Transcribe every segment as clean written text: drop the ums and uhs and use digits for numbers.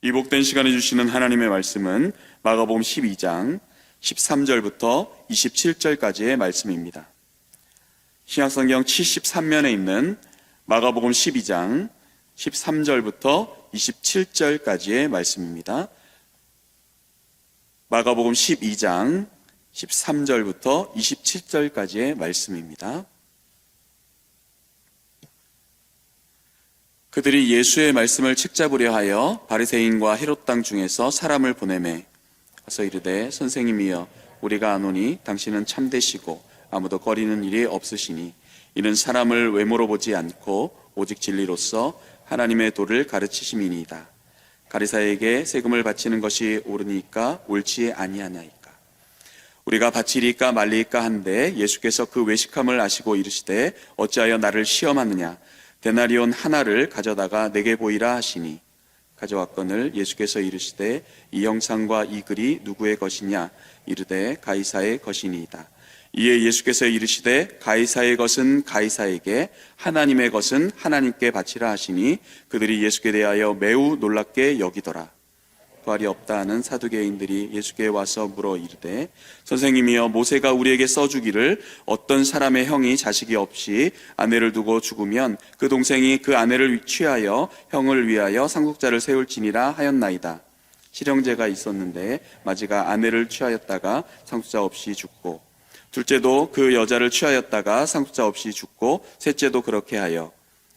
이 복된 시간에 주시는 하나님의 말씀은 마가복음 12장 13절부터 27절까지의 말씀입니다. 신약성경 73면에 있는 마가복음 12장 13절부터 27절까지의 말씀입니다. 마가복음 12장 13절부터 27절까지의 말씀입니다. 그들이 예수의 말씀을 책잡으려 하여 바리새인과 헤롯 땅 중에서 사람을 보내매 가서 이르되 선생님이여 우리가 아노니 당신은 참되시고 아무도 거리는 일이 없으시니 이는 사람을 외모로 보지 않고 오직 진리로서 하나님의 도를 가르치심이니이다. 가리사에게 세금을 바치는 것이 옳으니까 옳지 아니하나이까. 우리가 바치리까 말리까 한데 예수께서 그 외식함을 아시고 이르시되 어찌하여 나를 시험하느냐. 데나리온 하나를 가져다가 내게 보이라 하시니 가져왔거늘 예수께서 이르시되 이 형상과 이 글이 누구의 것이냐. 이르되 가이사의 것이니이다. 이에 예수께서 이르시되 가이사의 것은 가이사에게 하나님의 것은 하나님께 바치라 하시니 그들이 예수께 대하여 매우 놀랍게 여기더라. 부활이 없다 하는 사두개인들이 예수께 와서 물어 이르되 선생님이여 모세가 우리에게 써주기를 어떤 사람의 형이 자식이 없이 아내를 두고 죽으면 그 동생이 그 아내를 취하여 형을 위하여 상속자를 세울지니라 하였나이다. 실형제가 있었는데 마지가 아내를 취하였다가 상속자 없이 죽고 둘째도 그 여자를 취하였다가 상속자 없이 죽고 셋째도 그렇게 하여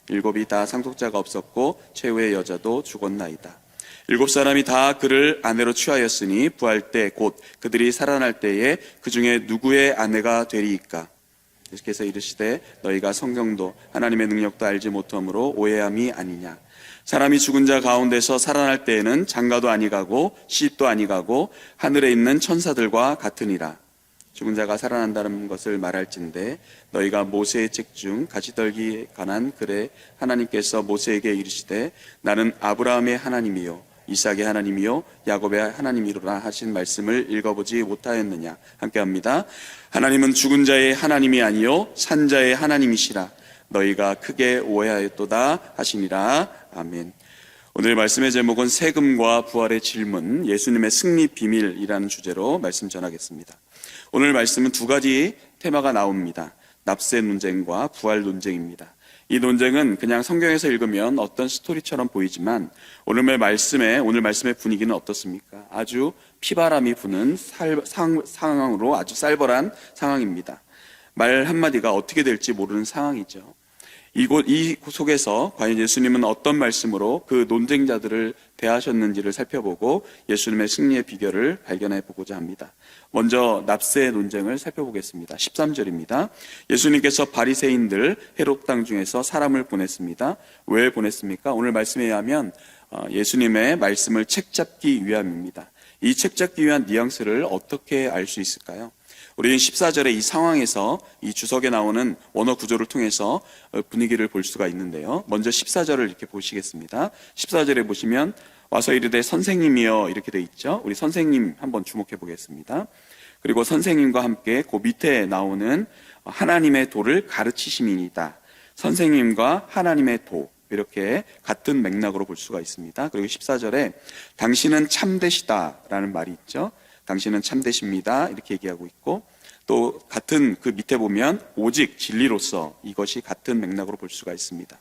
일곱이 다 상속자가 없었고 최후의 여자도 죽었나이다. 7사람이 다 그를 아내로 취하였으니 부활 때 곧 그들이 살아날 때에 그 중에 누구의 아내가 되리이까. 예수께서 이르시되 너희가 성경도 하나님의 능력도 알지 못함으로 오해함이 아니냐. 사람이 죽은 자 가운데서 살아날 때에는 장가도 아니가고 시집도 아니가고 하늘에 있는 천사들과 같으니라. 죽은 자가 살아난다는 것을 말할진대 너희가 모세의 책 중 가시떨기에 관한 글에 하나님께서 모세에게 이르시되 나는 아브라함의 하나님이요 이삭의 하나님이요 야곱의 하나님이로라 하신 말씀을 읽어보지 못하였느냐. 함께합니다. 하나님은 죽은 자의 하나님이 아니요 산 자의 하나님이시라. 너희가 크게 오해하였도다 하시니라. 아멘. 오늘 말씀의 제목은 세금과 부활의 질문, 예수님의 승리 비밀이라는 주제로 말씀 전하겠습니다. 오늘 말씀은 두 가지 테마가 나옵니다. 납세 논쟁과 부활 논쟁입니다. 이 논쟁은 그냥 성경에서 읽으면 어떤 스토리처럼 보이지만 오늘 말씀의 분위기는 어떻습니까? 아주 피바람이 부는 상황으로 아주 쌀벌한 상황입니다. 말 한마디가 어떻게 될지 모르는 상황이죠. 이 속에서 과연 예수님은 어떤 말씀으로 그 논쟁자들을 대하셨는지를 살펴보고 예수님의 승리의 비결을 발견해 보고자 합니다. 먼저 납세 논쟁을 살펴보겠습니다. 13절입니다. 예수님께서 바리새인들 헤롯 땅 중에서 사람을 보냈습니다. 왜 보냈습니까? 오늘 말씀에 의하면 예수님의 말씀을 책잡기 위함입니다. 이 책잡기 위한 뉘앙스를 어떻게 알 수 있을까요? 우리는 14절의 이 상황에서 이 주석에 나오는 원어 구조를 통해서 분위기를 볼 수가 있는데요. 먼저 14절을 이렇게 보시겠습니다. 14절에 보시면 와서 이르되 선생님이여 이렇게 돼 있죠. 우리 선생님 한번 주목해 보겠습니다. 그리고 선생님과 함께 그 밑에 나오는 하나님의 도를 가르치심이니이다. 선생님과 하나님의 도 이렇게 같은 맥락으로 볼 수가 있습니다. 그리고 14절에 당신은 참되시다라는 말이 있죠. 당신은 참되십니다. 이렇게 얘기하고 있고 또 같은 그 밑에 보면 오직 진리로서 이것이 같은 맥락으로 볼 수가 있습니다.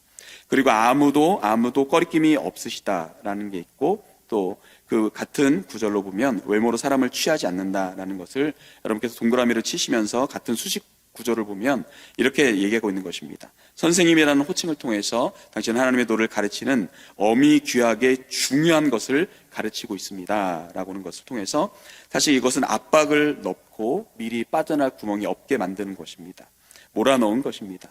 그리고 아무도 꺼리낌이 없으시다라는 게 있고 또 그 같은 구절로 보면 외모로 사람을 취하지 않는다라는 것을 여러분께서 동그라미를 치시면서 같은 수식 구조를 보면 이렇게 얘기하고 있는 것입니다. 선생님이라는 호칭을 통해서 당신은 하나님의 도를 가르치는 어미 귀하게 중요한 것을 가르치고 있습니다 라고 하는 것을 통해서 사실 이것은 압박을 넣고 미리 빠져날 구멍이 없게 만드는 것입니다. 몰아넣은 것입니다.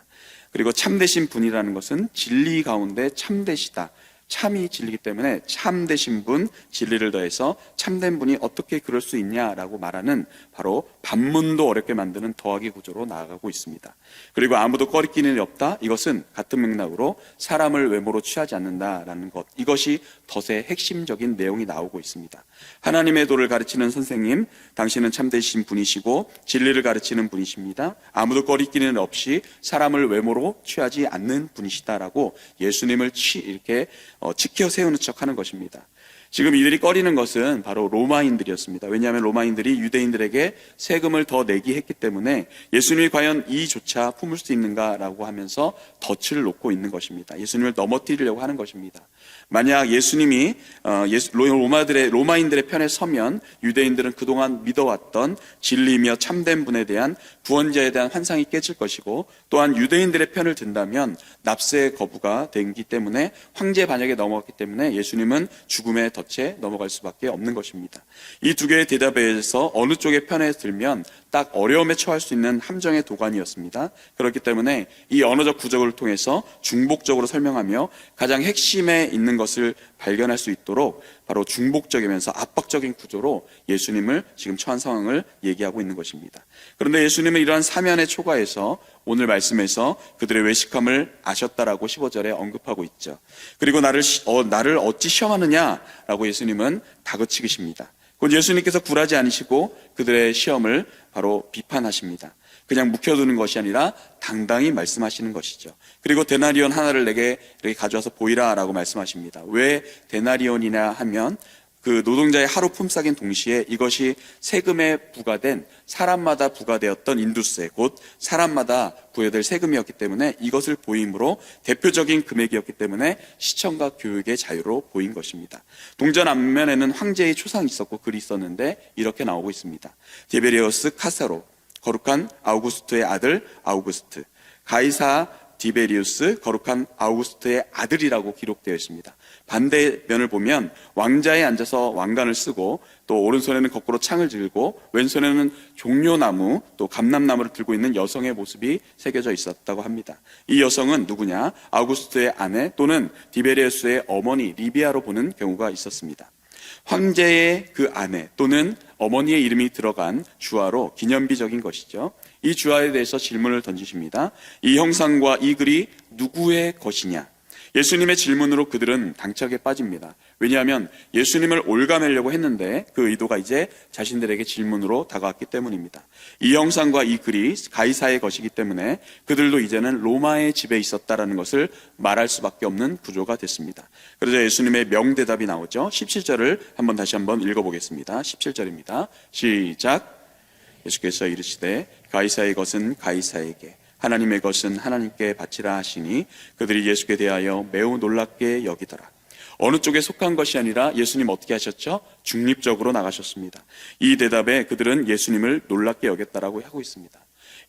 그리고 참되신 분이라는 것은 진리 가운데 참되시다. 참이 진리이기 때문에 참되신 분, 진리를 더해서 참된 분이 어떻게 그럴 수 있냐라고 말하는 바로 반문도 어렵게 만드는 더하기 구조로 나아가고 있습니다. 그리고 아무도 꺼리끼는 일이 없다. 이것은 같은 맥락으로 사람을 외모로 취하지 않는다라는 것. 이것이 덫의 핵심적인 내용이 나오고 있습니다. 하나님의 도를 가르치는 선생님, 당신은 참되신 분이시고 진리를 가르치는 분이십니다. 아무도 꺼리끼는 일 없이 사람을 외모로 취하지 않는 분이시다라고 예수님을 이렇게 지켜 세우는 척하는 것입니다. 지금 이들이 꺼리는 것은 바로 로마인들이었습니다. 왜냐하면 로마인들이 유대인들에게 세금을 더 내기 했기 때문에 예수님이 과연 이조차 품을 수 있는가라고 하면서 덫을 놓고 있는 것입니다. 예수님을 넘어뜨리려고 하는 것입니다. 만약 예수님이 로마인들의 편에 서면 유대인들은 그동안 믿어왔던 진리며 참된 분에 대한 구원자에 대한 환상이 깨질 것이고, 또한 유대인들의 편을 든다면 납세 거부가 되기 때문에 황제 반역에 넘어갔기 때문에 예수님은 죽음의 덫에 넘어갈 수밖에 없는 것입니다. 이 두 개의 대답에서 어느 쪽의 편에 들면 딱 어려움에 처할 수 있는 함정의 도가니였습니다. 그렇기 때문에 이 언어적 구조를 통해서 중복적으로 설명하며 가장 핵심에 있는 것을 발견할 수 있도록 바로 중복적이면서 압박적인 구조로 예수님을 지금 처한 상황을 얘기하고 있는 것입니다. 그런데 예수님은 이러한 사면의 초과에서 오늘 말씀에서 그들의 외식함을 아셨다라고 15절에 언급하고 있죠. 그리고 나를 어찌 시험하느냐라고 예수님은 다그치십니다. 곧 예수님께서 굴하지 않으시고 그들의 시험을 바로 비판하십니다. 그냥 묵혀두는 것이 아니라 당당히 말씀하시는 것이죠. 그리고 데나리온 하나를 내게 이렇게 가져와서 보이라라고 말씀하십니다. 왜 데나리온이냐 하면 그 노동자의 하루 품삯인 동시에 이것이 세금에 부과된 사람마다 부과되었던 인두세, 곧 사람마다 부여될 세금이었기 때문에 이것을 보임으로 대표적인 금액이었기 때문에 시청과 교육의 자유로 보인 것입니다. 동전 앞면에는 황제의 초상이 있었고 글이 있었는데 이렇게 나오고 있습니다. 디베리우스 카사로, 거룩한 아우구스트의 아들 아우구스트, 가이사 디베리우스, 거룩한 아우구스트의 아들이라고 기록되어 있습니다. 반대면을 보면 왕자에 앉아서 왕관을 쓰고 또 오른손에는 거꾸로 창을 들고 왼손에는 종려나무 또 감람나무를 들고 있는 여성의 모습이 새겨져 있었다고 합니다. 이 여성은 누구냐? 아우구스트의 아내 또는 디베리우스의 어머니 리비아로 보는 경우가 있었습니다. 황제의 그 아내 또는 어머니의 이름이 들어간 주화로 기념비적인 것이죠. 이 주화에 대해서 질문을 던지십니다. 이 형상과 이 글이 누구의 것이냐? 예수님의 질문으로 그들은 당착에 빠집니다. 왜냐하면 예수님을 올가매려고 했는데 그 의도가 이제 자신들에게 질문으로 다가왔기 때문입니다. 이 형상과 이 글이 가이사의 것이기 때문에 그들도 이제는 로마의 집에 있었다라는 것을 말할 수밖에 없는 구조가 됐습니다. 그러자 예수님의 명대답이 나오죠. 17절을 다시 한번 읽어보겠습니다. 17절입니다. 시작. 예수께서 이르시되 가이사의 것은 가이사에게, 하나님의 것은 하나님께 바치라 하시니 그들이 예수께 대하여 매우 놀랍게 여기더라. 어느 쪽에 속한 것이 아니라 예수님 어떻게 하셨죠? 중립적으로 나가셨습니다. 이 대답에 그들은 예수님을 놀랍게 여겼다라고 하고 있습니다.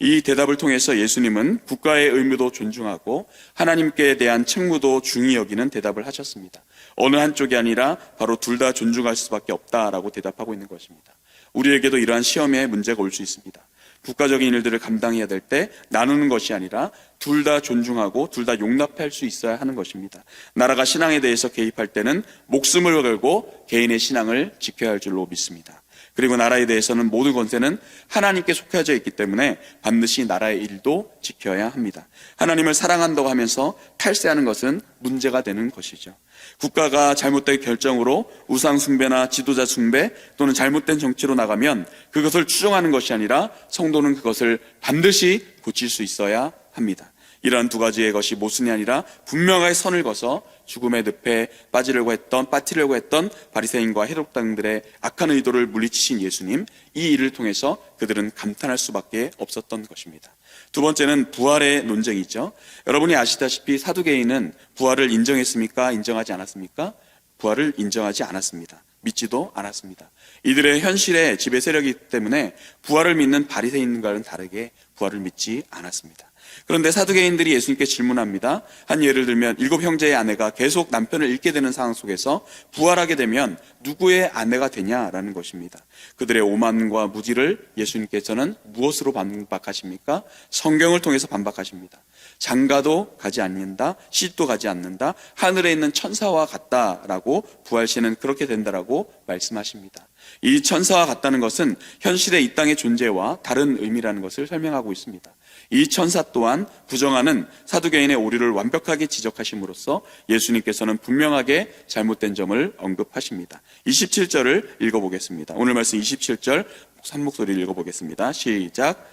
이 대답을 통해서 예수님은 국가의 의무도 존중하고 하나님께 대한 책무도 중히 여기는 대답을 하셨습니다. 어느 한쪽이 아니라 바로 둘 다 존중할 수밖에 없다라고 대답하고 있는 것입니다. 우리에게도 이러한 시험에 문제가 올 수 있습니다. 국가적인 일들을 감당해야 될 때 나누는 것이 아니라 둘 다 존중하고 둘 다 용납할 수 있어야 하는 것입니다. 나라가 신앙에 대해서 개입할 때는 목숨을 걸고 개인의 신앙을 지켜야 할 줄로 믿습니다. 그리고 나라에 대해서는 모든 권세는 하나님께 속해져 있기 때문에 반드시 나라의 일도 지켜야 합니다. 하나님을 사랑한다고 하면서 탈세하는 것은 문제가 되는 것이죠. 국가가 잘못된 결정으로 우상 숭배나 지도자 숭배 또는 잘못된 정치로 나가면 그것을 추종하는 것이 아니라 성도는 그것을 반드시 고칠 수 있어야 합니다. 이러한 두 가지의 것이 모순이 아니라 분명하게 선을 그어서 죽음의 늪에 빠뜨리려고 했던 바리새인과 헤롯당들의 악한 의도를 물리치신 예수님, 이 일을 통해서 그들은 감탄할 수밖에 없었던 것입니다. 두 번째는 부활의 논쟁이죠. 여러분이 아시다시피 사두개인은 부활을 인정했습니까? 인정하지 않았습니까? 부활을 인정하지 않았습니다. 믿지도 않았습니다. 이들의 현실의 지배 세력이기 때문에 부활을 믿는 바리새인과는 다르게 부활을 믿지 않았습니다. 그런데 사두개인들이 예수님께 질문합니다. 한 예를 들면 7 형제의 아내가 계속 남편을 잃게 되는 상황 속에서 부활하게 되면 누구의 아내가 되냐라는 것입니다. 그들의 오만과 무지를 예수님께서는 무엇으로 반박하십니까? 성경을 통해서 반박하십니다. 장가도 가지 않는다, 시집도 가지 않는다, 하늘에 있는 천사와 같다라고 부활시는 그렇게 된다라고 말씀하십니다. 이 천사와 같다는 것은 현실의 이 땅의 존재와 다른 의미라는 것을 설명하고 있습니다. 이 천사 또한 부정하는 사두개인의 오류를 완벽하게 지적하심으로써 예수님께서는 분명하게 잘못된 점을 언급하십니다. 27절을 읽어보겠습니다. 오늘 말씀 27절 한 목소리를 읽어보겠습니다. 시작.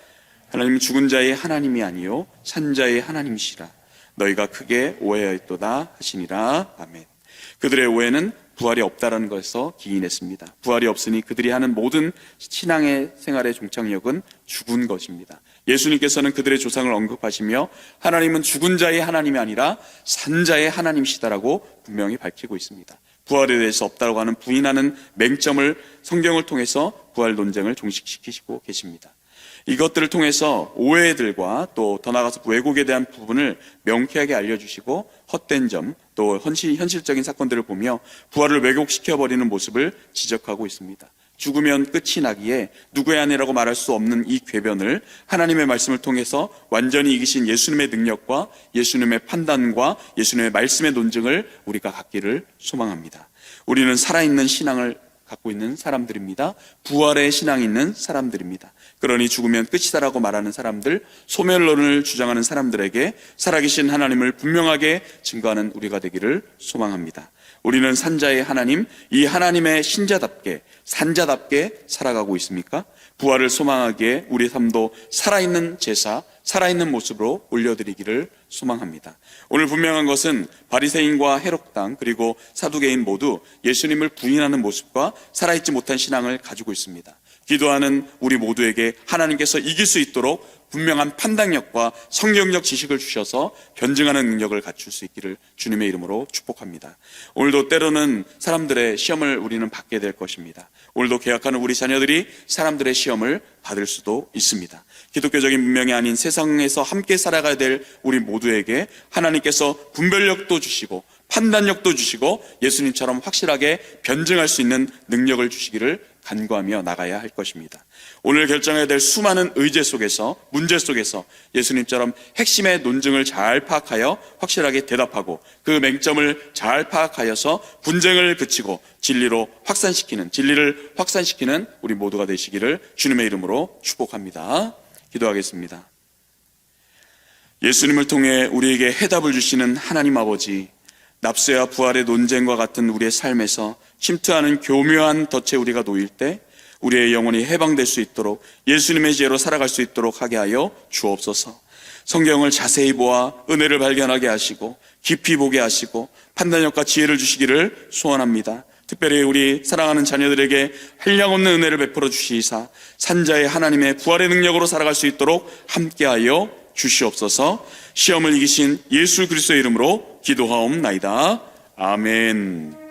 하나님은 죽은 자의 하나님이 아니요 산 자의 하나님이시라. 너희가 크게 오해하였도다 하시니라. 아멘. 그들의 오해는 부활이 없다라는 것에서 기인했습니다. 부활이 없으니 그들이 하는 모든 신앙의 생활의 종착역은 죽은 것입니다. 예수님께서는 그들의 조상을 언급하시며 하나님은 죽은 자의 하나님이 아니라 산 자의 하나님이시다라고 분명히 밝히고 있습니다. 부활에 대해서 없다고 하는 부인하는 맹점을 성경을 통해서 부활 논쟁을 종식시키시고 계십니다. 이것들을 통해서 오해들과 또 더 나아가서 왜곡에 대한 부분을 명쾌하게 알려주시고 헛된 점, 또 현실적인 사건들을 보며 부활을 왜곡시켜버리는 모습을 지적하고 있습니다. 죽으면 끝이 나기에 누구의 아내라고 말할 수 없는 이 궤변을 하나님의 말씀을 통해서 완전히 이기신 예수님의 능력과 예수님의 판단과 예수님의 말씀의 논증을 우리가 갖기를 소망합니다. 우리는 살아있는 신앙을 갖고 있는 사람들입니다. 부활의 신앙이 있는 사람들입니다. 그러니 죽으면 끝이다라고 말하는 사람들, 소멸론을 주장하는 사람들에게 살아계신 하나님을 분명하게 증거하는 우리가 되기를 소망합니다. 우리는 산자의 하나님, 이 하나님의 신자답게 산자답게 살아가고 있습니까? 부활을 소망하기에 우리 삶도 살아있는 제사, 살아있는 모습으로 올려드리기를 소망합니다. 오늘 분명한 것은 바리새인과 헤롯당 그리고 사두개인 모두 예수님을 부인하는 모습과 살아있지 못한 신앙을 가지고 있습니다. 기도하는 우리 모두에게 하나님께서 이길 수 있도록 분명한 판단력과 성경적 지식을 주셔서 변증하는 능력을 갖출 수 있기를 주님의 이름으로 축복합니다. 오늘도 때로는 사람들의 시험을 우리는 받게 될 것입니다. 오늘도 개혁하는 우리 자녀들이 사람들의 시험을 받을 수도 있습니다. 기독교적인 문명이 아닌 세상에서 함께 살아가야 될 우리 모두에게 하나님께서 분별력도 주시고 판단력도 주시고 예수님처럼 확실하게 변증할 수 있는 능력을 주시기를 간구하며 나가야 할 것입니다. 오늘 결정해야 될 수많은 의제 속에서, 문제 속에서 예수님처럼 핵심의 논증을 잘 파악하여 확실하게 대답하고 그 맹점을 잘 파악하여서 분쟁을 그치고 진리를 확산시키는 우리 모두가 되시기를 주님의 이름으로 축복합니다. 기도하겠습니다. 예수님을 통해 우리에게 해답을 주시는 하나님 아버지, 납세와 부활의 논쟁과 같은 우리의 삶에서 침투하는 교묘한 덫에 우리가 놓일 때 우리의 영혼이 해방될 수 있도록 예수님의 지혜로 살아갈 수 있도록 하게 하여 주옵소서. 성경을 자세히 보아 은혜를 발견하게 하시고 깊이 보게 하시고 판단력과 지혜를 주시기를 소원합니다. 특별히 우리 사랑하는 자녀들에게 한량없는 은혜를 베풀어 주시사 산자의 하나님의 부활의 능력으로 살아갈 수 있도록 함께하여 주시옵소서. 시험을 이기신 예수 그리스도의 이름으로 기도하옵나이다. 아멘.